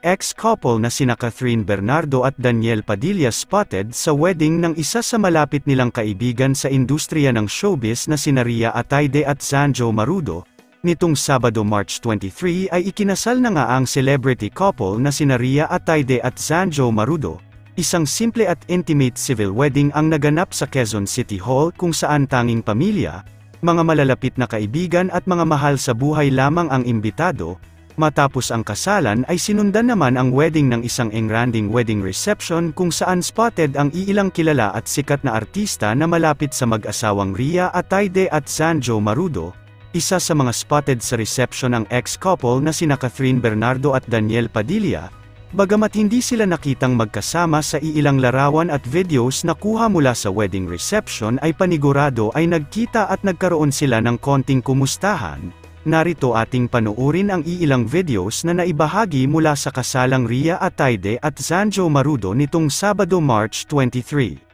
ex-couple na sina Catherine Bernardo at Daniel Padilla spotted sa wedding ng isa sa malapit nilang kaibigan sa industriya ng showbiz na sina Rhea Atayde at Zanjo Marudo. Nitong Sabado March 23 ay ikinasal na nga ang celebrity couple na sina Rhea Atayde at Zanjo Marudo. Isang simple at intimate civil wedding ang naganap sa Quezon City Hall kung saan tanging pamilya, mga malalapit na kaibigan at mga mahal sa buhay lamang ang imbitado. Matapos ang kasalan ay sinundan naman ang wedding ng isang engranding wedding reception kung saan spotted ang iilang kilala at sikat na artista na malapit sa mag-asawang Rhea Atayde at Zanjo Marudo. Isa sa mga spotted sa reception ang ex-couple na sina Catherine Bernardo at Daniel Padilla. Bagamat hindi sila nakitang magkasama sa iilang larawan at videos na kuha mula sa wedding reception ay panigurado ay nagkita at nagkaroon sila ng konting kumustahan. Narito ating panuorin ang iilang videos na naibahagi mula sa kasalang Rhea Atayde at Zanjo Marudo nitong Sabado March 23.